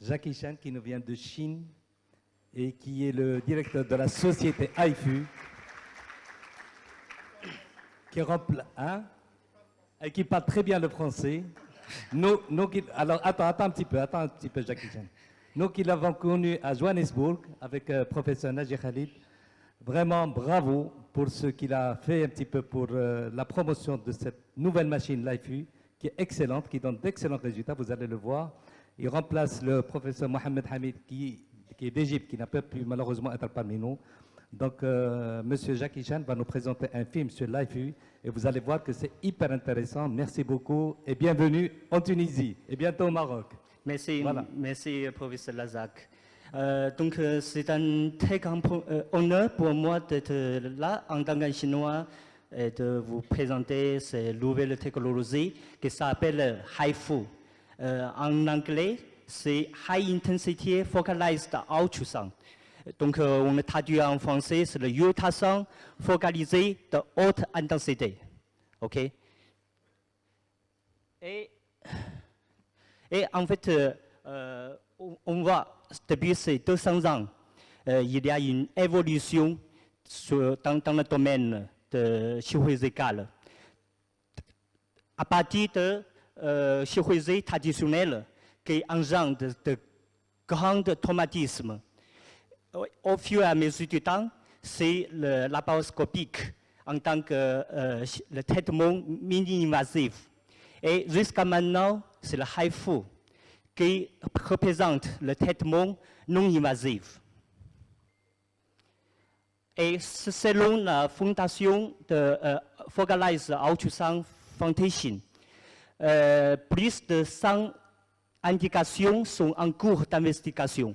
Jackie Chan qui nous vient de Chine et qui est le directeur de la société HiFu, qui remplit, hein, et qui parle très bien le français. Alors, attends un petit peu, Jackie Chan. Nous qui l'avons connu à Johannesburg avec professeur Naji Khalid, vraiment bravo pour ce qu'il a fait un petit peu pour la promotion de cette nouvelle machine LiFu, qui est excellente, qui donne d'excellents résultats, vous allez le voir. Il remplace le professeur Mohamed Hamid qui est d'Égypte, qui n'a pas pu malheureusement être parmi nous. Donc, Monsieur Jackie Chan va nous présenter un film sur LiFu et vous allez voir que c'est hyper intéressant. Merci beaucoup et bienvenue en Tunisie et bientôt au Maroc. Merci, voilà. Merci professeur Lazak. C'est un très grand honneur pour moi d'être là en tant qu'un Chinois et de vous présenter cette nouvelle technologie qui s'appelle HiFu. En anglais, c'est High Intensity Focalized Ultrasound. Donc, on le traduit en français, c'est le ultrason focalisé de haute intensité. OK? Et en fait, on voit, depuis ces 200 ans, il y a une évolution dans le domaine de chirurgie. À partir de chirurgie traditionnelle, qui est un genre de grand traumatisme, au fur et à mesure du temps, c'est le laparoscopique en tant que le traitement mini-invasif. Et jusqu'à maintenant, c'est le HiFu qui représente le traitement non-invasif. Et selon la fondation de Focalized Ultrasound Foundation, plus de 100 indications sont en cours d'investigation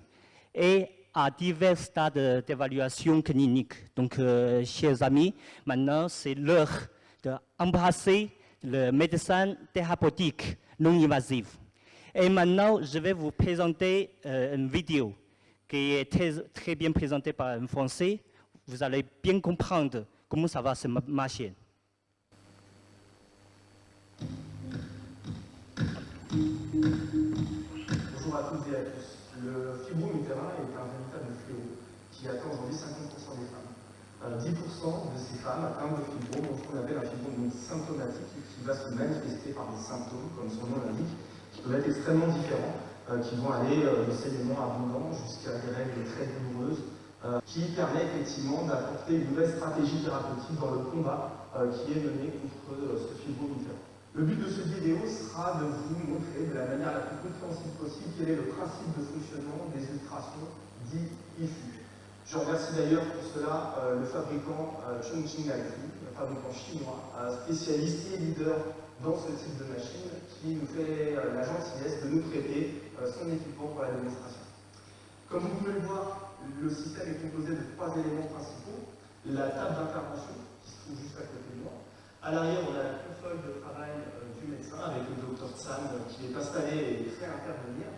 et à divers stades d'évaluation clinique. Donc, chers amis, maintenant, c'est l'heure d'embrasser le médecin thérapeutique non-invasif. Et maintenant, je vais vous présenter une vidéo qui est très bien présentée par un Français. Vous allez bien comprendre comment ça va se marcher. Bonjour à toutes et à tous. Le fibrome utérin est un véritable fléau qui atteint aujourd'hui 50% des femmes. 10% de ces femmes atteintes de fibrome ont ce qu'on appelle un fibrome symptomatique qui va se manifester par des symptômes, comme son nom l'indique, qui peuvent être extrêmement différents, qui vont aller de saignements abondants jusqu'à des règles très douloureuses, qui permet effectivement d'apporter une nouvelle stratégie thérapeutique dans le combat qui est mené contre ce fibrome utérin. Le but de cette vidéo sera de vous montrer de la manière la plus compréhensible possible quel est le principe de fonctionnement des ultrasons dits IFU. Je remercie d'ailleurs pour cela le fabricant Chongqing HiFu, un fabricant chinois, spécialiste et leader dans ce type de machine, qui nous fait la gentillesse de nous prêter son équipement pour la démonstration. Comme vous pouvez le voir, le système est composé de 3 éléments principaux. La table d'intervention, qui se trouve juste à côté de moi. À l'arrière, on a la console de travail du médecin avec le docteur Tsan qui est installé et fait intervenir,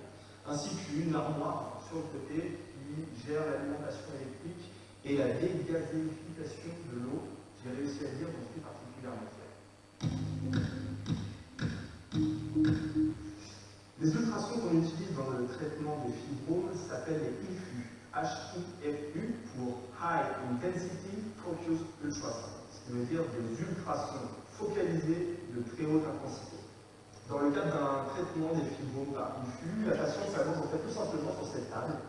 ainsi qu'une armoire sur le côté qui gère l'alimentation électrique et la dégazéification de l'eau. J'ai réussi à dire, j'en suis particulièrement fier. Les ultrasons qu'on utilise dans le traitement des fibromes s'appellent les IFU, HIFU pour High Intensity Focused Ultrasound, ce qui veut dire des ultrasons focalisés de très haute intensité. Dans le cadre d'un traitement des fibromes par IFU, la patiente s'allonge en fait tout simplement sur cette table.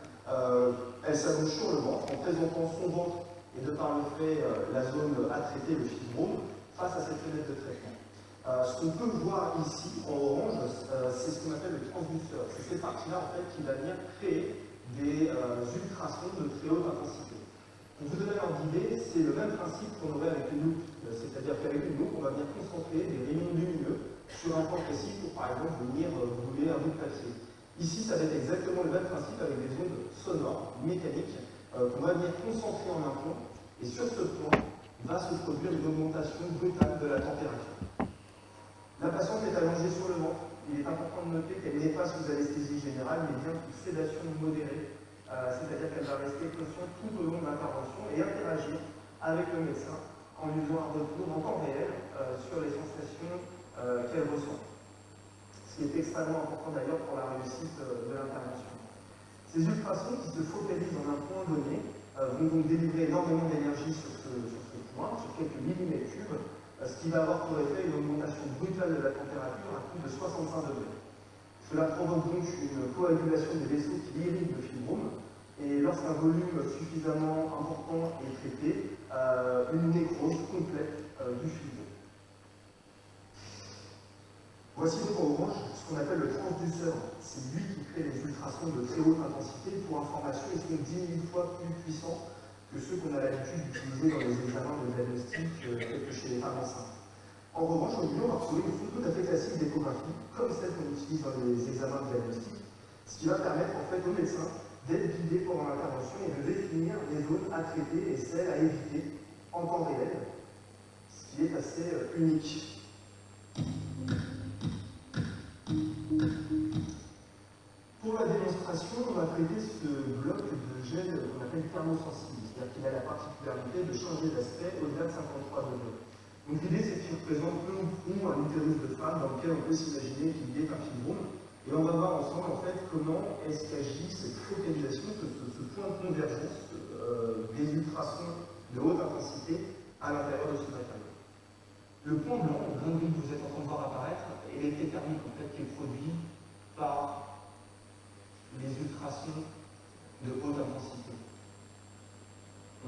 Elle s'allonge sur le ventre en présentant son ventre et de par le fait la zone à traiter, le fibrome, face à cette fenêtre de traitement. Ce qu'on peut voir ici en orange, c'est ce qu'on appelle le transducteur. C'est cette partie-là en fait qui va venir créer des ultrasons de très haute intensité. Pour vous donner l'ordre d'idée, c'est le même principe qu'on aurait avec une loupe. C'est-à-dire qu'avec une loupe, on va venir concentrer des rayons lumineux sur un point précis pour par exemple venir brûler un bout de papier. Ici, ça va être exactement le même principe avec des ondes sonores, mécaniques, qu'on va venir concentrer en un point. Et sur ce point, va se produire une augmentation brutale de la température. La patiente est allongée sur le ventre. Il est important de noter qu'elle n'est pas sous anesthésie générale, mais bien sous sédation modérée, c'est-à-dire qu'elle va rester consciente tout au long de l'intervention et interagir avec le médecin en lui faisant un retour en temps réel sur les sensations qu'elle ressent. Ce qui est extrêmement important d'ailleurs pour la réussite de l'intervention. Ces ultrasons qui se focalisent en un point donné vont donc délivrer énormément d'énergie sur ce point, sur quelques millimètres cubes, ce qui va avoir pour effet une augmentation brutale de la température à plus de 65 degrés. Cela provoque donc une coagulation des vaisseaux qui irriguent le fibrome, et lorsqu'un volume suffisamment important est traité, une nécrose complète du fibrome. Voici donc en orange ce qu'on appelle le transduceur. C'est lui qui crée les ultrasons de très haute intensité. Pour information, ils sont 10 000 fois plus puissants que ceux qu'on a l'habitude d'utiliser dans les examens de diagnostic, tels que chez les femmes enceintes. En revanche, au milieu, on va retrouver une photo tout à fait classique d'échographie, comme celle qu'on utilise dans les examens de diagnostic, ce qui va permettre en fait aux médecins d'être guidés pendant l'intervention et de définir les zones à traiter et celles à éviter en temps réel, ce qui est assez unique. Pour la démonstration, on va traiter ce bloc de gel qu'on appelle thermosensible, c'est-à-dire qu'il a la particularité de changer d'aspect au-delà de 53 degrés. Donc l'idée, c'est qu'il représente peu ou prou un utérus de femme dans lequel on peut s'imaginer qu'il y ait un fibrome. Et on va voir ensemble en fait comment est-ce qu'agit cette focalisation, ce point de convergence des ultrasons de haute intensité à l'intérieur de ce matériau. Le point blanc, le blanc que vous êtes en train de voir apparaître, est l'effet thermique en fait, qui est produit par les ultrasons de haute intensité.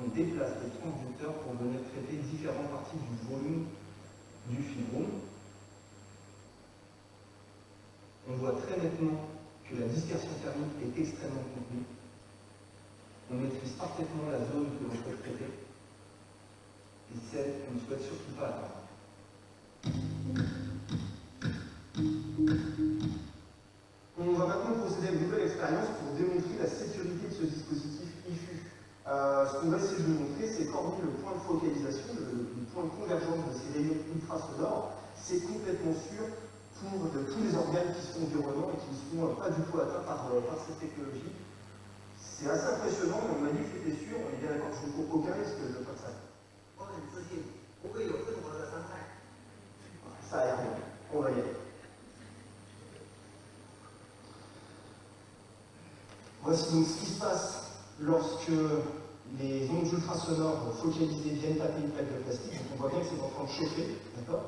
On déplace les transducteurs pour venir traiter différentes parties du volume du fibrome. On voit très nettement que la dispersion thermique est extrêmement contenue. On maîtrise parfaitement la zone que l'on souhaite traiter et celle qu'on ne souhaite surtout pas atteindre. On va maintenant procéder à une nouvelle expérience pour démontrer la sécurité de ce dispositif IFU. Ce qu'on va essayer de vous montrer, c'est qu'hormis le point de focalisation, le point de convergence de ces rayons ultrasonores, c'est complètement sûr pour tous les organes qui sont environnants et qui ne sont pas du tout atteints par cette technologie. C'est assez impressionnant, mais on m'a dit que c'était sûr, on est bien d'accord que je ne cours aucun risque de faire ça. Ça a l'air bien, on va y aller. Voici donc ce qui se passe lorsque les ondes ultrasonores focalisées viennent taper une plaque de plastique. Donc on voit bien que c'est en train de chauffer, d'accord?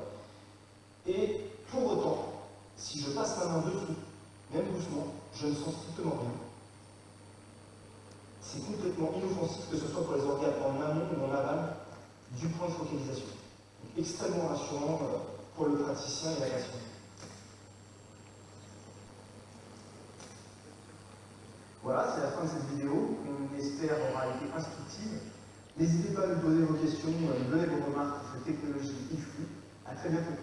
Et pour autant, si je passe ma main dessous, même doucement, je ne sens strictement rien. C'est complètement inoffensif, que ce soit pour les organes en amont ou en aval du point de focalisation. Donc, extrêmement rassurant pour le praticien et la patiente. Voilà, c'est la fin de cette vidéo. On espère aura été instructive. N'hésitez pas à nous poser vos questions, à nous donner vos remarques sur cette technologie IFU. À très bientôt.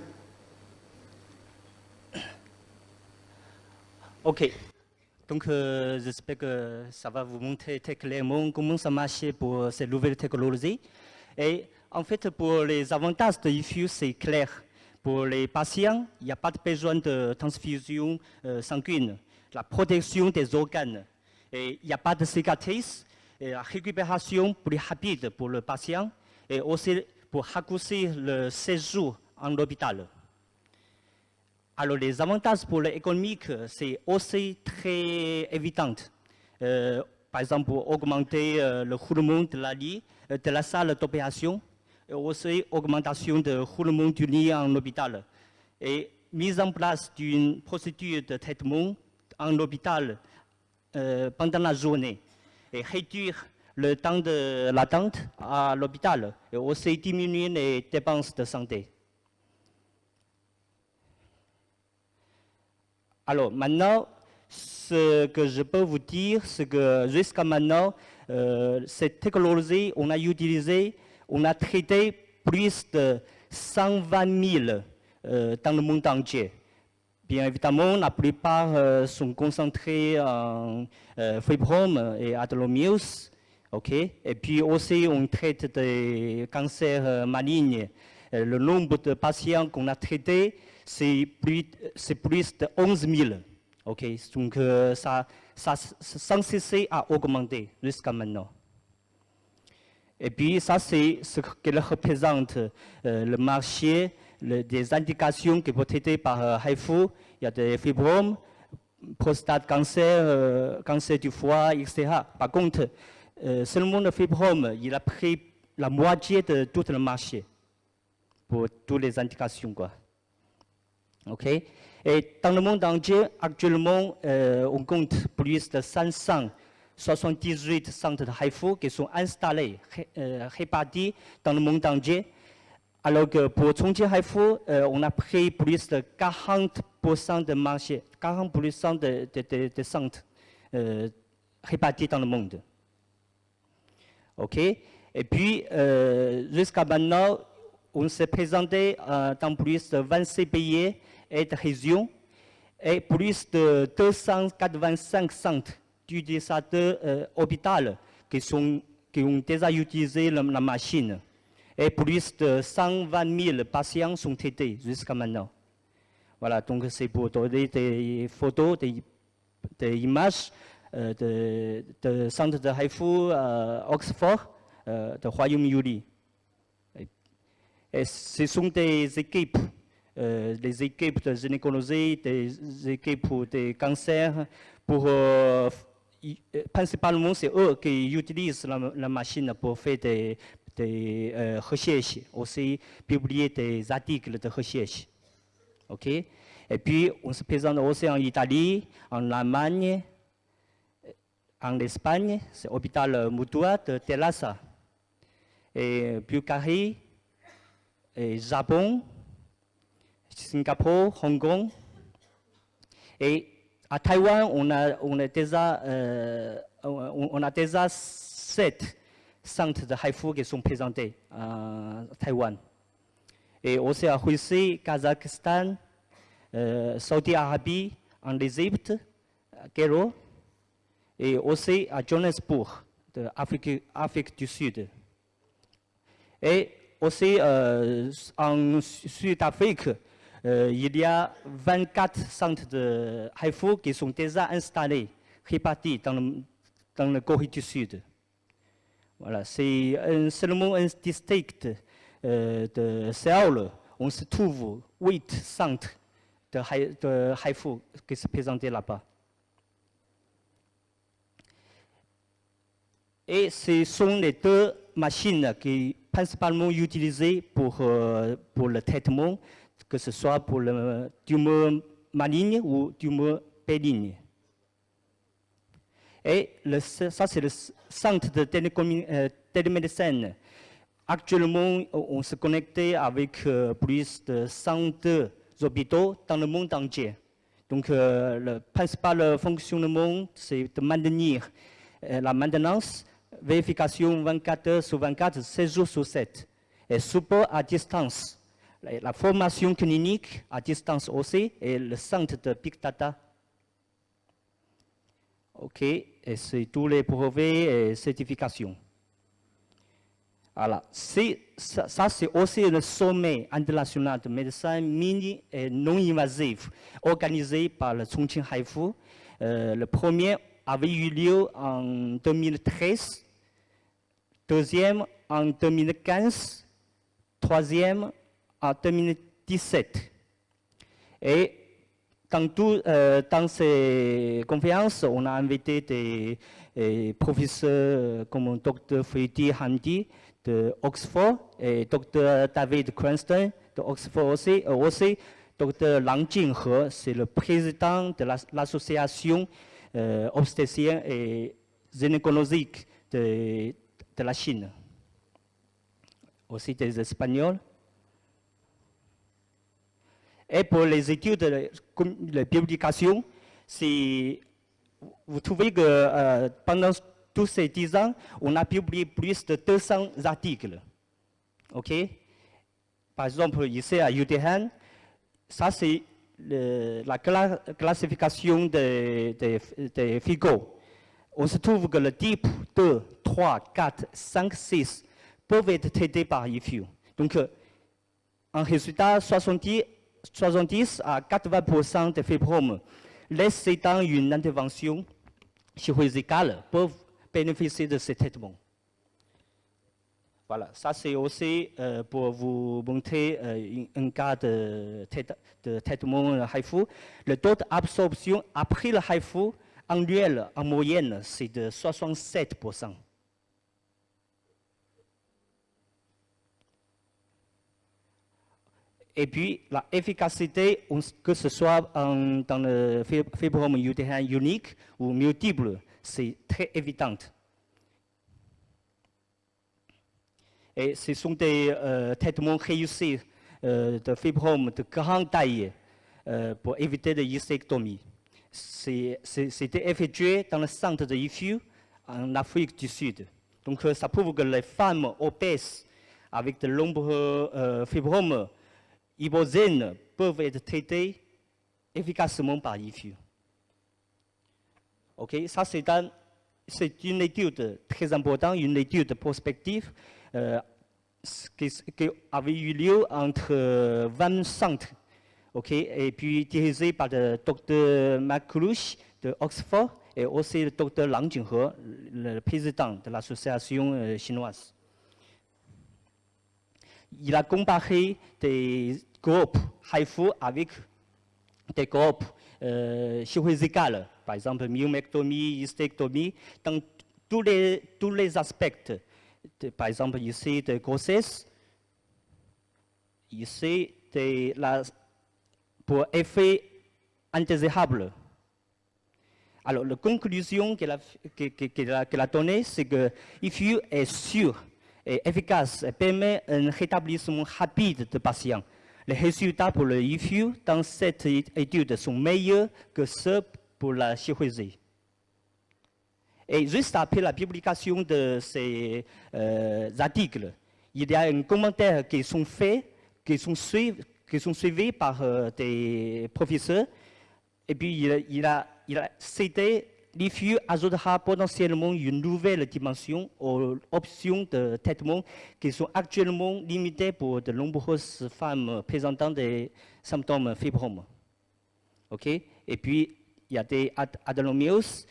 OK. Donc, j'espère que ça va vous montrer très clairement comment ça marche pour ces nouvelles technologies. Et en fait, pour les avantages de IFU, c'est clair. Pour les patients, il n'y a pas de besoin de transfusion sanguine. La protection des organes. Et il n'y a pas de cicatrices. Et la récupération plus rapide pour le patient. Et aussi pour raccourcir le séjour en l'hôpital. Alors, les avantages pour l'économique, c'est aussi très évident. Par exemple, pour augmenter le roulement de la lit, de la salle d'opération, et aussi augmentation de roulement du lit en hôpital. Et mise en place d'une procédure de traitement en hôpital pendant la journée. Et réduire le temps de l'attente à l'hôpital. Et aussi diminuer les dépenses de santé. Alors maintenant, ce que je peux vous dire, c'est que jusqu'à maintenant, cette technologie, on a utilisé, on a traité plus de 120 000 dans le monde entier. Bien évidemment, la plupart sont concentrés en fibrome et adénomyose. Okay? Et puis aussi, on traite des cancers malignes. Le nombre de patients qu'on a traités, c'est plus de 11 000. Okay? Donc, ça sans cesser à augmenter jusqu'à maintenant. Et puis, ça, c'est ce qu'elle représente, le marché, des indications qui peuvent être traitées par HIFU. Il y a des fibromes, prostate, cancer, cancer du foie, etc. Par contre, seulement le fibrome, il a pris la moitié de tout le marché pour toutes les indications, quoi. OK? Et dans le monde entier, actuellement, on compte plus de 578 centres de HIFU qui sont installés, répartis dans le monde entier. Alors que pour Chongqing HIFU, on a pris plus de 40% de marché, 40% de centres répartis dans le monde. OK? Et puis, jusqu'à maintenant, on s'est présenté dans plus de 26 pays et de régions, et plus de 285 centres d'utilisateurs hôpitaux qui ont déjà utilisé la machine. Et plus de 120 000 patients sont traités jusqu'à maintenant. Voilà, donc c'est pour donner des photos, des images de centres de HIFU Oxford, de Royaume-Uni. Et ce sont des équipes de gynécologie, des équipes de cancer, principalement c'est eux qui utilisent la machine pour faire des recherches, aussi publier des articles de recherche. OK? Et puis, on se présente aussi en Italie, en Allemagne, en Espagne, c'est l'hôpital Mutua de Terrassa, et Bulgarie, et Japon, Singapour, Hong Kong. Et à Taïwan, on a déjà 7 centres de HIFU qui sont présentés à Taïwan. Et aussi à Russie, Kazakhstan, Saudi Arabie, en Égypte, à Cairo, et aussi à Johannesburg, de Afrique du Sud. Et aussi en Sud-Afrique, il y a 24 centres de HIFU qui sont déjà installés, répartis dans le Corée du Sud. Voilà, c'est seulement un district de Séoul. On se trouve 8 centres de HIFU qui se présentent là-bas. Et ce sont les 2 machines qui sont principalement utilisées pour le traitement, que ce soit pour le tumeur maligne ou tumeur bénigne. Et ça, c'est le centre de télémédecine. Actuellement, on se connecte avec plus de 102 hôpitaux dans le monde entier. Donc, le principal fonctionnement, c'est de maintenir la maintenance, vérification 24 heures sur 24, 7 jours sur 7. Et support à distance. La formation clinique à distance aussi, et le centre de Big Data. OK, et c'est tous les brevets et certifications. Voilà, ça c'est aussi le sommet international de médecine mini et non invasif organisé par le Chongqing HIFU. Le premier avait eu lieu en 2013, deuxième en 2015, troisième en 2017. Et dans ces conférences, on a invité des professeurs comme Dr. Freddy Hamdi de Oxford et Dr. David Cranston de Oxford aussi Dr. Lang Jinghe, c'est le président de l'association obstétricienne et gynécologique de la Chine. Aussi des Espagnols. Et pour les études de publication, vous trouvez que pendant tous ces 10 ans, on a publié plus de 200 articles. OK? Par exemple, ici à UTN, ça c'est la classification des figures. On se trouve que le type 2, 3, 4, 5, 6 peuvent être traités par IFU. Donc, en résultat, 70 à 80% des fibromes nécessitant une intervention chirurgicale peuvent bénéficier de ce traitement. Voilà, ça c'est aussi pour vous montrer un cas de traitement HIFU. Le taux d'absorption après le HIFU annuel en moyenne, c'est de 67%. Et puis, l'efficacité, que ce soit dans le fibrome utérin unique ou multiple, c'est très évidente. Et ce sont des traitements réussis de fibromes de grande taille pour éviter des hystérectomies. C'était effectué dans le centre de IFU en Afrique du Sud. Donc, ça prouve que les femmes obèses avec de nombreux fibromes ibosènes peuvent être traitées efficacement par IFU. Ok, ça c'est une étude très importante, une étude prospective qui avait eu lieu entre 20 centres, ok, et puis dirigée par le Dr McClush de Oxford et aussi le Dr Lang Jinghe, le président de l'association chinoise. Il a comparé des groupes HIFU avec des groupes chirurgicales, par exemple myomectomie, hystérectomie, dans tous les aspects. Par exemple, ici, de grossesse, ici, pour effet indésirable. Alors, la conclusion qu'elle a donnée, c'est que IFU est sûr et efficace et permet un rétablissement rapide de patients. Les résultats pour le IFU dans cette étude sont meilleurs que ceux pour la chirurgie. Et juste après la publication de ces articles, il y a un commentaire qui sont faits, qui sont suivis par des professeurs. Et puis il a cité l'IFU ajoutera potentiellement une nouvelle dimension aux options de traitement qui sont actuellement limitées pour de nombreuses femmes présentant des symptômes fibromes. Ok? Et puis il y a des adénomyoses.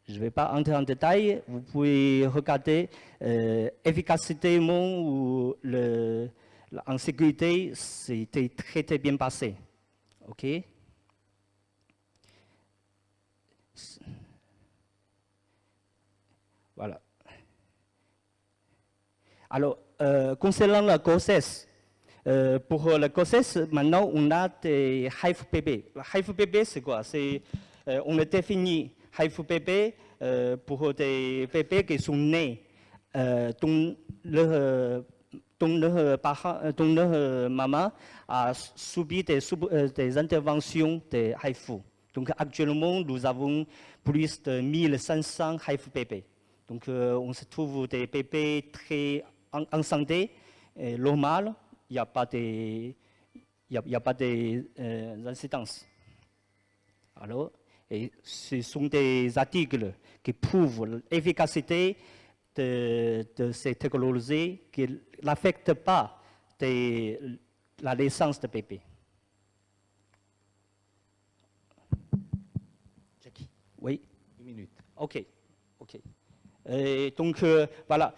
Je ne vais pas entrer en détail, vous pouvez regarder efficacité ou en sécurité, c'était très très bien passé. Ok? Voilà. Alors, concernant la grossesse, pour la grossesse, maintenant on a des HIFU-BB. La HIFU-BB, c'est quoi? On a défini HIFU-BB pour des bébés qui sont nés dont leur maman a subi des interventions de HIFU. Donc actuellement, nous avons plus de 1500 HIFU-BB. Donc on se trouve des bébés très en santé, normal, il n'y a pas d'incidence. Alors, et ce sont des articles qui prouvent l'efficacité de ces technologies qui n'affectent pas la naissance de bébé. Jackie. Oui. 1 minute. Ok. Et donc voilà.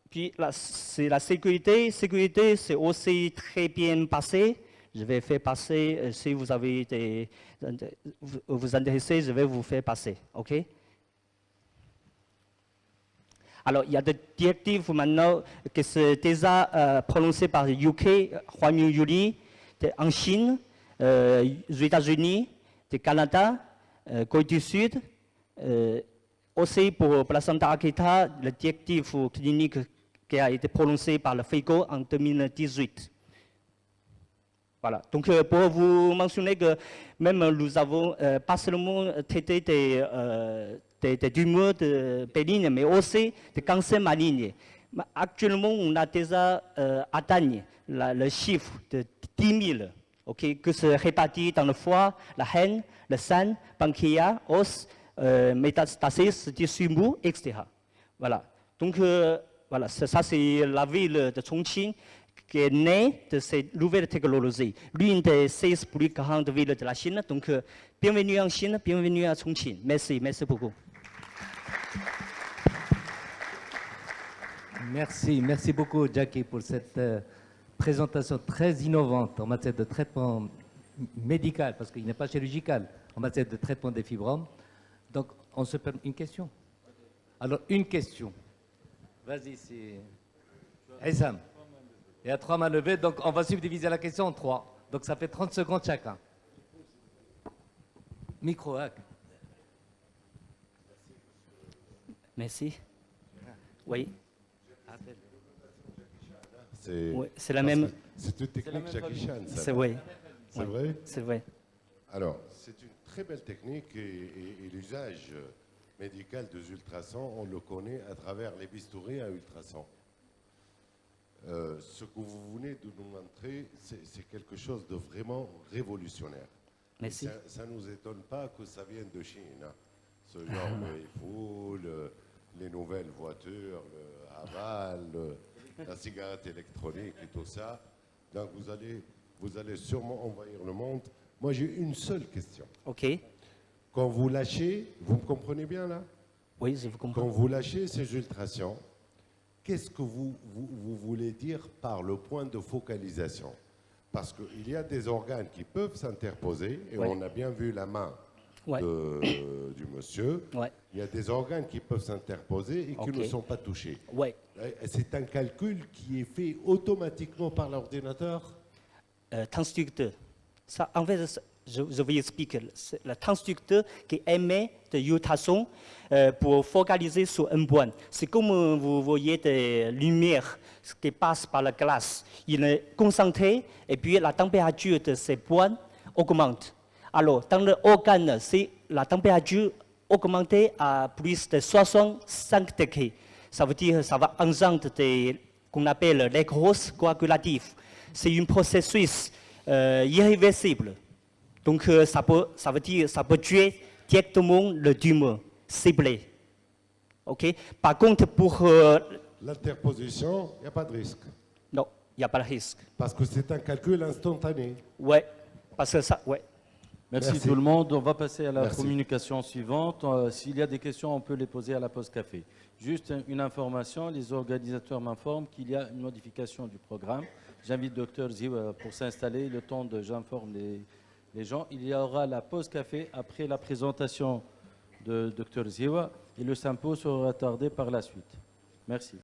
Puis c'est la sécurité. Sécurité, c'est aussi très bien passé. Je vais faire passer, si vous avez vous intéressez, je vais vous faire passer, ok? Alors, il y a des directives maintenant qui sont déjà prononcées par le UK, Royaume-Uni, en Chine, aux États-Unis, au Canada, Corée du Sud. Aussi pour placenta Akita, la directive clinique qui a été prononcée par le FIGO en 2018. Voilà. Donc, pour vous mentionner que même nous avons pas seulement traité des tumeurs bénignes, mais aussi des cancers malignes. Actuellement, on a déjà atteint le chiffre de 10 000, okay, que se répartit dans le foie, la haine, le sein, pancréas, os, métastases, tissu mou, etc. Voilà. Donc, voilà, ça c'est la ville de Chongqing qui est née de ces nouvelles technologies, l'une des 16 plus grandes villes de la Chine. Donc, bienvenue en Chine, bienvenue à Chongqing. Merci beaucoup. Merci beaucoup, Jackie, pour cette présentation très innovante en matière de traitement médical, parce qu'il n'est pas chirurgical, en matière de traitement des fibromes. Donc, on se permet une question. Alors, une question. Vas-y, c'est... Essam. Il y a 3 mains levées, donc on va subdiviser la question en 3. Donc, ça fait 30 secondes chacun. Micro, hein. Merci. Oui, C'est oui, c'est la même. c'est une technique Jackie Chan, ça. C'est vrai. C'est vrai? C'est vrai. Alors, c'est une très belle technique et l'usage médical des ultrasons, on le connaît à travers les bistouris à ultrasons. Ce que vous venez de nous montrer, c'est quelque chose de vraiment révolutionnaire. Merci. Ça ne nous étonne pas que ça vienne de Chine, hein. Ce genre de foule, les nouvelles voitures, le Haval, la cigarette électronique et tout ça. Donc vous allez sûrement envahir le monde. Moi j'ai une seule question. OK. Quand vous lâchez, vous me comprenez bien là? Oui, je vous comprends. Quand vous lâchez ces ultrasons, qu'est-ce que vous voulez dire par le point de focalisation? Parce qu'il y a des organes qui peuvent s'interposer, et Ouais. on a bien vu la main Ouais. du monsieur. Ouais. Il y a des organes qui peuvent s'interposer et qui Ok. ne sont pas touchés. Ouais. Et c'est un calcul qui est fait automatiquement par l'ordinateur? Transducteur. Ça, en fait, je vais expliquer. C'est le transducteur qui émet des ultrasons pour focaliser sur un point. C'est comme vous voyez des lumières qui passent par la glace. Il est concentré et puis la température de ces points augmente. Alors, dans l'organe, c'est la température augmentée à plus de 65 degrés. Ça veut dire que ça va engendrer des qu'on appelle les grosses coagulatifs. C'est un processus irréversible. Donc, ça veut dire que ça peut tuer directement le tumeur ciblé. OK? Par contre, pour... L'interposition, il n'y a pas de risque. non, il n'y a pas de risque. Parce que c'est un calcul instantané. Ouais, parce que ça... Ouais. Merci, tout le monde. On va passer à la Merci. communication suivante. S'il y a des questions, on peut les poser à la pause café. Juste une information, les organisateurs m'informent qu'il y a une modification du programme. J'invite Dr Ziwa pour s'installer, le temps de j'informe les gens. Il y aura la pause café après la présentation de Dr Ziwa et le symposium sera retardé par la suite. Merci.